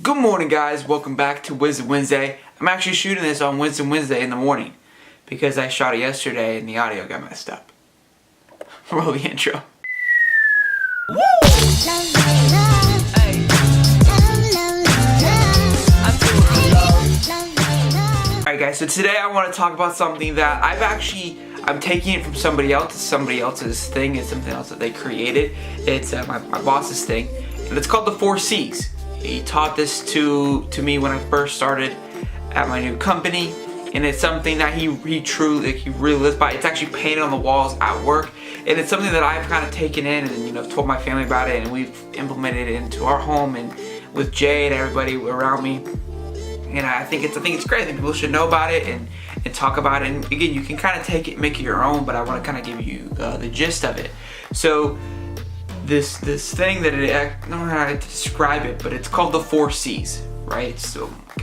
Good morning, guys. Welcome back to Wisdom Wednesday. I'm actually shooting this on Wisdom Wednesday in the morning because I shot it yesterday and the audio got messed up. Roll the intro. Alright guys, so today I want to talk about something that I'm taking it from somebody else. It's somebody else's thing. It's something else that they created. It's my boss's thing. And it's called the 4 C's. He taught this to me when I first started at my new company. And it's something that he really lives by. It's actually painted on the walls at work. And it's something that I've kind of taken in and I've told my family about it, and we've implemented it into our home and with Jay and everybody around me. And I think it's great. I think people should know about it and talk about it. And again, you can kind of take it, make it your own, but I want to kind of give you the gist of it. So this thing that I don't know how to describe it, but it's called the 4 C's, right?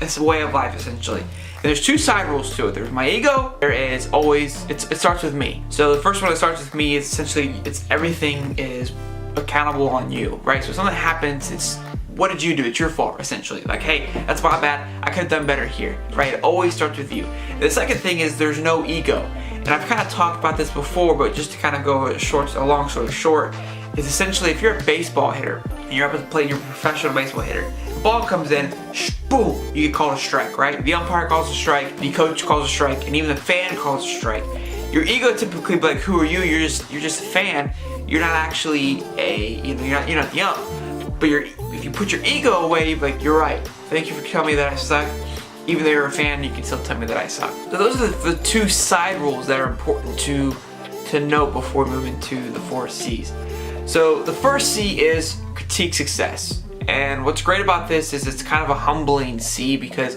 It's a way of life essentially. And there's 2 side rules to it. There's my ego. There is always it starts with me. So the first one that starts with me is essentially everything is accountable on you, right? So if something happens, it's what did you do? It's your fault, essentially. Like, hey, that's my bad. I could have done better here, right? It always starts with you. And the second thing is there's no ego. And I've kind of talked about this before, but just to kind of go a long story short, is essentially if you're a baseball hitter and you're up to play your professional baseball hitter, the ball comes in, boom, you get called a strike, right? The umpire calls a strike, the coach calls a strike, and even the fan calls a strike. Your ego typically be like, who are you? You're just a fan. You're not actually you're not the ump. But if you put your ego away, you're like, you're right. Thank you for telling me that I suck. Even though you're a fan, you can still tell me that I suck. So those are the 2 side rules that are important to note before moving to the 4 C's. So the first C is critique success. And what's great about this is it's kind of a humbling C because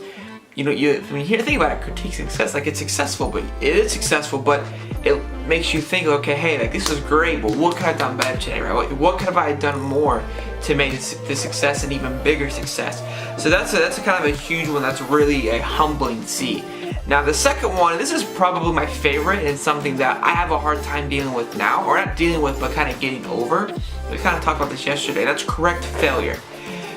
when you think about it, critique success, like it's successful, but it is successful, but it makes you think, okay, hey, like this is great, but what could I have done better today, right? What could have I done more to make this success an even bigger success? So that's a kind of a huge one. That's really a humbling C. Now the second one, this is probably my favorite and something that I have a hard time dealing with now, or not dealing with, but kind of getting over. We kind of talked about this yesterday. That's correct failure.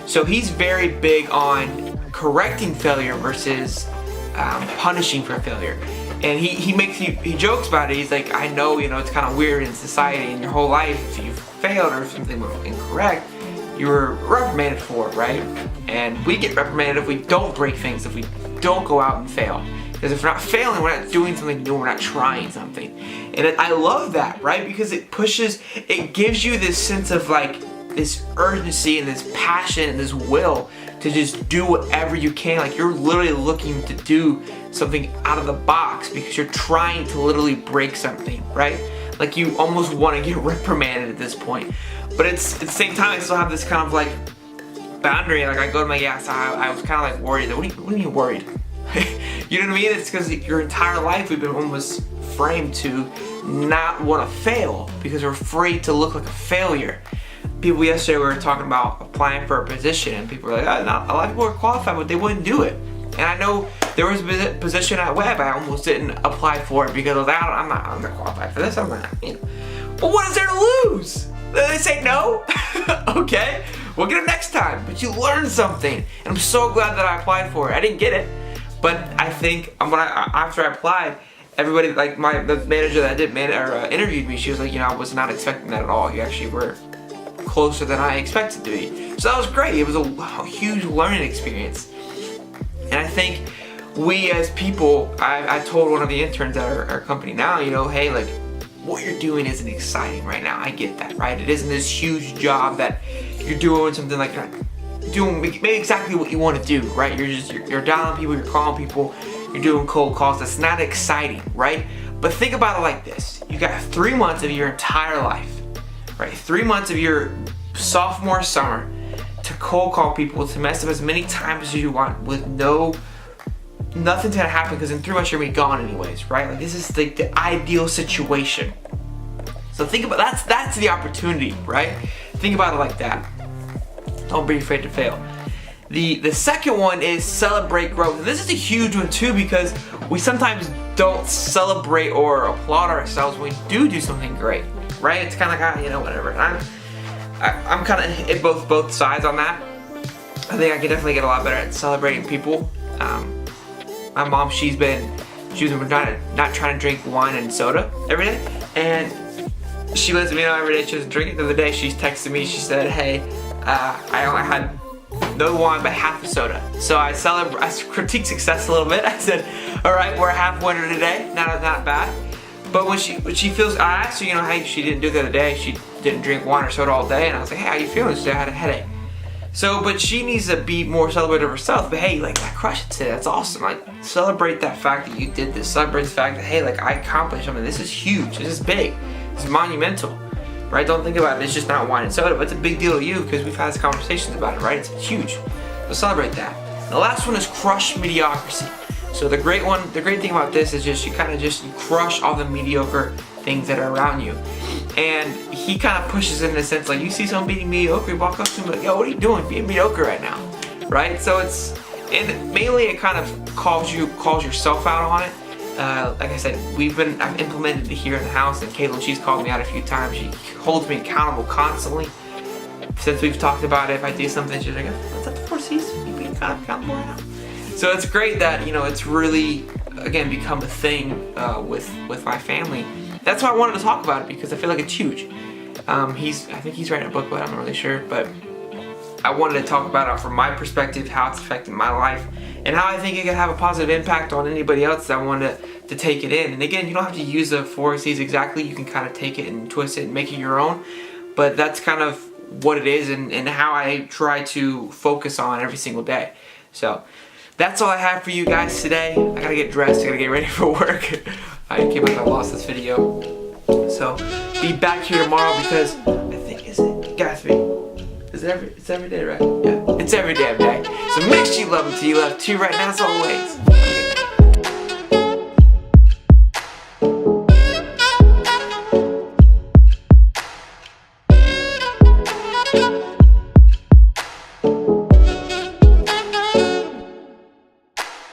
So he's very big on correcting failure versus punishing for failure. And he jokes about it. He's like, I know, it's kind of weird in society in your whole life. If you failed or if something was incorrect, you were reprimanded for it, right? And we get reprimanded if we don't break things, if we don't go out and fail. Because if we're not failing, we're not doing something new, we're not trying something. And I love that, right? Because it gives you this sense of like, this urgency and this passion and this will to just do whatever you can. Like you're literally looking to do something out of the box because you're trying to literally break something, right? Like you almost want to get reprimanded at this point. But at the same time, I still have this kind of like boundary. Like I go to my I was kind of like worried. What do you mean worried? You know what I mean? It's because your entire life we've been almost framed to not want to fail because we're afraid to look like a failure. People yesterday were talking about applying for a position and people were like, a lot of people are qualified but they wouldn't do it. And I know there was a position at Web I almost didn't apply for it because I was like, I'm not qualified for this. I'm not, But what is there to lose? They say no? Okay, we'll get it next time. But you learned something. And I'm so glad that I applied for it. I didn't get it, but I think after I applied, everybody, like the manager that interviewed me, she was like, I was not expecting that at all. You actually were closer than I expected to be. So that was great. It was a huge learning experience. And I think we as people, I told one of the interns at our company now, hey, like what you're doing isn't exciting right now. I get that, right? It isn't this huge job that you're doing something like doing maybe exactly what you want to do, right? You're dialing people, you're calling people, you're doing cold calls. That's not exciting, right? But think about it like this. You got 3 months of your entire life, right? 3 months of your sophomore summer to cold call people, to mess up as many times as you want with nothing's gonna happen because in 3 months you're gonna be gone anyways, right? Like this is like the ideal situation. So think about that's the opportunity, right? Think about it like that. Don't be afraid to fail. The second one is celebrate growth. And this is a huge one too because we sometimes don't celebrate or applaud ourselves when we do something great, right? It's kind of like, whatever. I'm kind of at both sides on that. I think I can definitely get a lot better at celebrating people. My mom, she's been not trying to drink wine and soda every day, and she lets me know every day she doesn't drink it. The other day she texted me, she said, hey, I only had no wine but half a soda. So I critiqued success a little bit. I said, all right, we're a half winner today, not bad. But when she feels, I asked her, hey, she didn't do it the other day, she didn't drink wine or soda all day, and I was like, hey, how you feeling? She said I had a headache. So, but she needs to be more celebrative of herself. But hey, like, I crushed it today. That's awesome. Like, celebrate that fact that you did this. Celebrate the fact that, hey, like, I accomplished something. This is huge. This is big. This is monumental, right? Don't think about it. It's just not wine and soda, but it's a big deal to you because we've had these conversations about it, right? It's huge. So celebrate that. And the last one is crush mediocrity. So the great thing about this is just you crush all the mediocre things that are around you. And he kind of pushes it in a sense, like, you see someone being mediocre, you walk up to him like, yo, what are you doing being mediocre right now, right? So and mainly it kind of calls yourself out on it. Like I said, I've implemented it here in the house, and Caitlin, she's called me out a few times. She holds me accountable constantly. Since we've talked about it, if I do something, she's like, what's up the 4 C's? You being kind of accountable right now. So it's great that, it's really, again, become a thing with my family. That's why I wanted to talk about it, because I feel like it's huge. I think he's writing a book about it, I'm not really sure, but I wanted to talk about it from my perspective, how it's affected my life, and how I think it can have a positive impact on anybody else that wanted to take it in. And again, you don't have to use the 4 C's exactly. You can kind of take it and twist it and make it your own, but that's kind of what it is and how I try to focus on every single day. So that's all I have for you guys today. I gotta get dressed, I gotta get ready for work. I can't believe I lost this video. So be back here tomorrow because I think, it's every day, right? Yeah, it's every damn day. So make sure you love him till you love 2 right now as always.